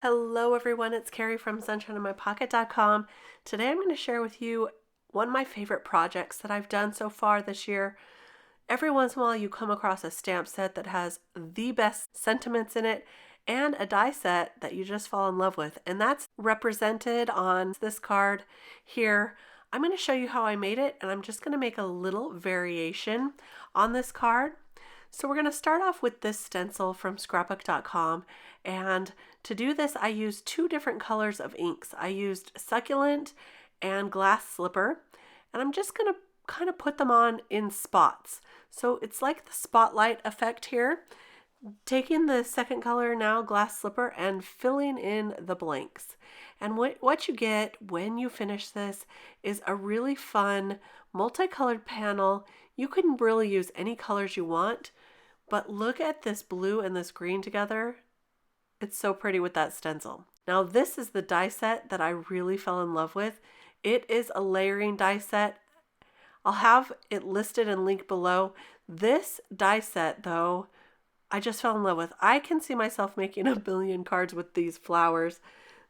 Hello everyone, it's Kari from sunshineinmypocket.com. Today I'm going to share with you one of my favorite projects that I've done so far this year. Every once in a while you come across a stamp set that has the best sentiments in it and a die set that you just fall in love with, and that's represented on this card here. I'm going to show you how I made it, and I'm just going to make a little variation on this card. So we're going to start off with this stencil from scrapbookcom, and to do this I used two different colors of inks. I used Succulent and Glass Slipper, and I'm just going to kind of put them on in spots. So it's like the spotlight effect here. Taking the second color now, Glass Slipper, and filling in the blanks. And what you get when you finish this is a really fun multicolored panel. You can really use any colors you want, but look at this blue and this green together. It's so pretty with that stencil. Now this is the die set that I really fell in love with. It is a layering die set. I'll have it listed and linked below. This die set though, I just fell in love with. I can see myself making a billion cards with these flowers.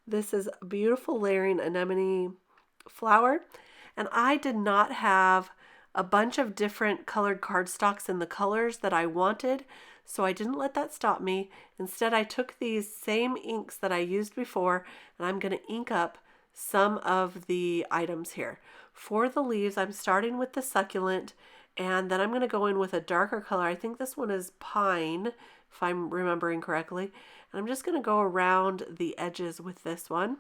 This is a beautiful layering anemone flower, and I did not have a bunch of different colored cardstocks in the colors that I wanted, so I didn't let that stop me. Instead, I took these same inks that I used before, and I'm going to ink up some of the items here. For the leaves, I'm starting with the Succulent, and then I'm going to go in with a darker color. I think this one is Pine, if I'm remembering correctly. And I'm just going to go around the edges with this one.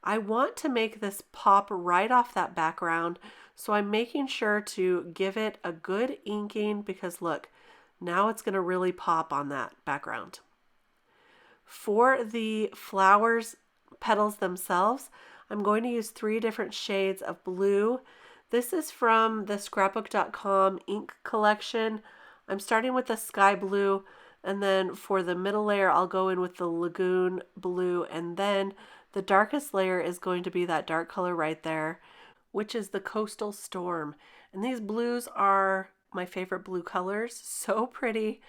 I want to make this pop right off that background, so I'm making sure to give it a good inking because look, now it's going to really pop on that background. For the flowers petals themselves, I'm going to use three different shades of blue. This is from the scrapbook.com ink collection. I'm starting with the sky blue, and then for the middle layer I'll go in with the Lagoon blue, and then the darkest layer is going to be that dark color right there, which is the Coastal Storm. And these blues are my favorite blue colors. So pretty.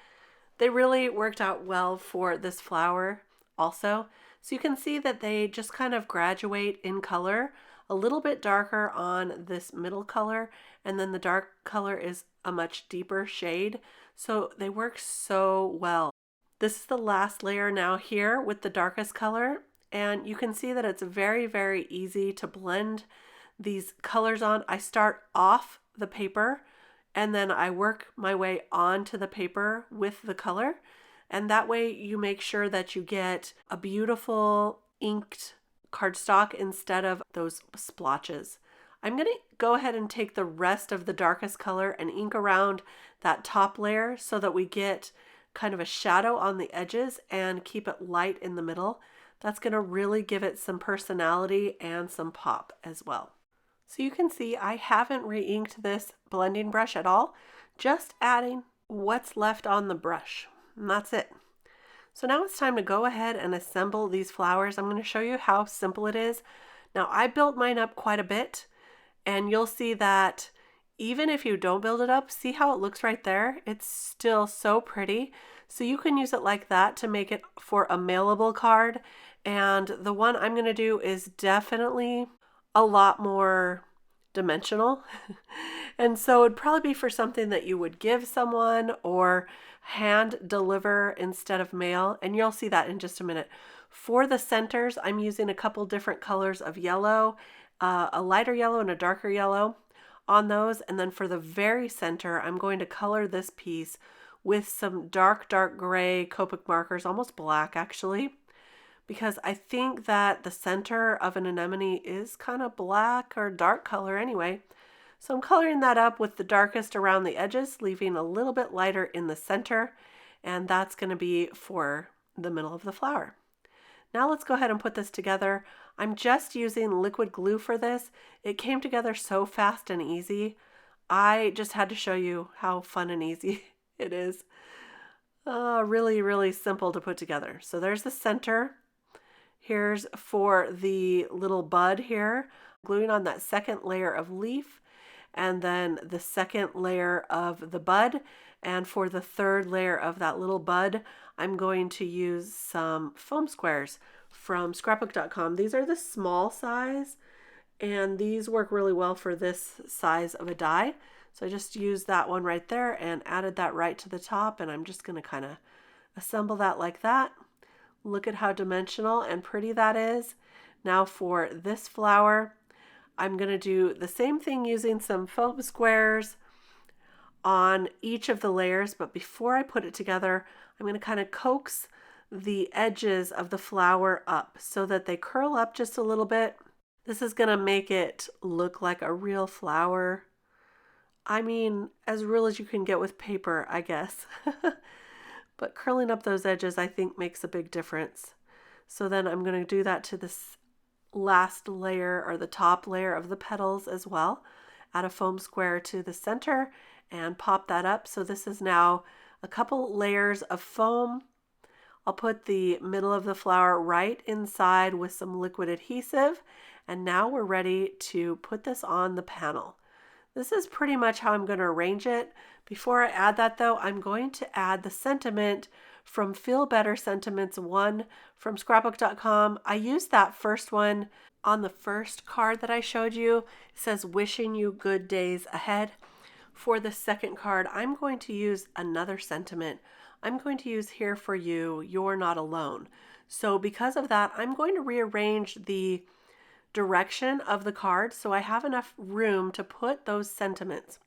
They really worked out well for this flower also. So you can see that they just kind of graduate in color, a little bit darker on this middle color, and then the dark color is a much deeper shade. So they work so well. This is the last layer now here with the darkest color, and you can see that it's very, very easy to blend these colors on. I start off the paper and then I work my way onto the paper with the color, and that way you make sure that you get a beautiful inked cardstock instead of those splotches. I'm going to go ahead and take the rest of the darkest color and ink around that top layer so that we get kind of a shadow on the edges and keep it light in the middle. That's going to really give it some personality and some pop as well. So you can see I haven't re-inked this blending brush at all, just adding what's left on the brush, and that's it. So now it's time to go ahead and assemble these flowers. I'm going to show you how simple it is. Now I built mine up quite a bit, and you'll see that even if you don't build it up, see how it looks right there? It's still so pretty. So you can use it like that to make it for a mailable card. And the one I'm going to do is definitely a lot more dimensional. And so it'd probably be for something that you would give someone or hand deliver instead of mail. And you'll see that in just a minute. For the centers, I'm using a couple different colors of yellow, a lighter yellow and a darker yellow on those. And then for the very center, I'm going to color this piece with some dark gray Copic markers, almost black actually, because I think that the center of an anemone is kind of black or dark color anyway. So I'm coloring that up with the darkest around the edges, leaving a little bit lighter in the center, and that's going to be for the middle of the flower. Now let's go ahead and put this together. I'm just using liquid glue for this. It came together so fast and easy. I just had to show you how fun and easy it is. Really, really simple to put together. So there's the center. Here's for the little bud here, gluing on that second layer of leaf, and then the second layer of the bud. And for the third layer of that little bud, I'm going to use some foam squares. from scrapbookcom. These are the small size, and these work really well for this size of a die. So I just used that one right there and added that right to the top, and I'm just going to kind of assemble that like that. Look at how dimensional and pretty that is. Now for this flower, I'm going to do the same thing using some foam squares on each of the layers, but before I put it together, I'm going to kind of coax the edges of the flower up so that they curl up just a little bit. This is going to make it look like a real flower. I mean, as real as you can get with paper, I guess. But curling up those edges, I think, makes a big difference. So then I'm going to do that to this last layer, or the top layer of the petals as well. Add a foam square to the center and pop that up. So this is now a couple layers of foam. I'll put the middle of the flower right inside with some liquid adhesive. And now we're ready to put this on the panel. This is pretty much how I'm going to arrange it. Before I add that though, I'm going to add the sentiment from Feel Better Sentiments 1 from scrapbook.com. I used that first one on the first card that I showed you. It says, wishing you good days ahead. For the second card, I'm going to use another sentiment. I'm going to use here for you, you're not alone. So because of that, I'm going to rearrange the direction of the card so I have enough room to put those sentiments.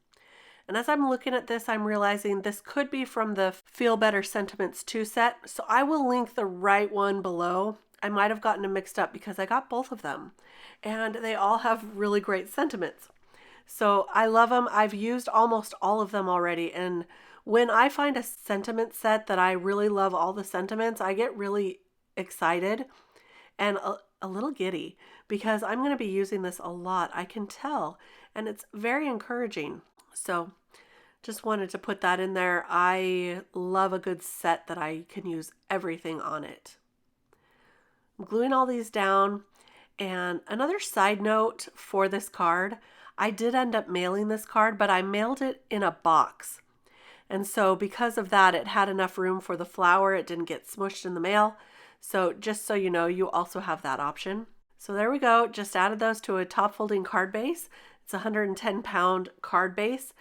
And as I'm looking at this, I'm realizing this could be from the Feel Better Sentiments 2 set. So I will link the right one below. I might have gotten them mixed up because I got both of them and they all have really great sentiments. So I love them. I've used almost all of them already. And when I find a sentiment set that I really love all the sentiments, I get really excited and a little giddy because I'm going to be using this a lot. I can tell, and it's very encouraging. So just wanted to put that in there. I love a good set that I can use everything on it. I'm gluing all these down. And another side note for this card, I did end up mailing this card, but I mailed it in a box. And so because of that, it had enough room for the flower. It didn't get smushed in the mail. So just so you know, you also have that option. So there we go. Just added those to a top folding card base. It's a 110-pound card base.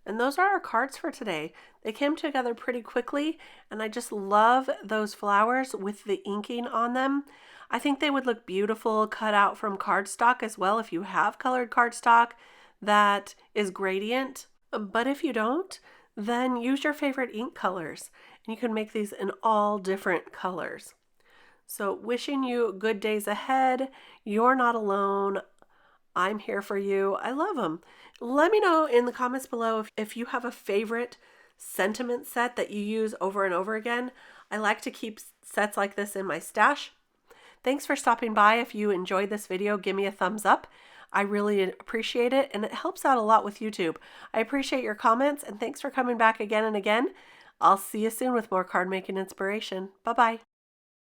And those are our cards for today. They came together pretty quickly, and I just love those flowers with the inking on them. I think they would look beautiful cut out from cardstock as well if you have colored cardstock that is gradient. But if you don't, then use your favorite ink colors, and you can make these in all different colors. So wishing you good days ahead. You're not alone. I'm here for you. I love them. Let me know in the comments below if you have a favorite sentiment set that you use over and over again. I like to keep sets like this in my stash. Thanks for stopping by. If you enjoyed this video, give me a thumbs up. I really appreciate it, and it helps out a lot with YouTube. I appreciate your comments, and thanks for coming back again and again. I'll see you soon with more card making inspiration. Bye-bye.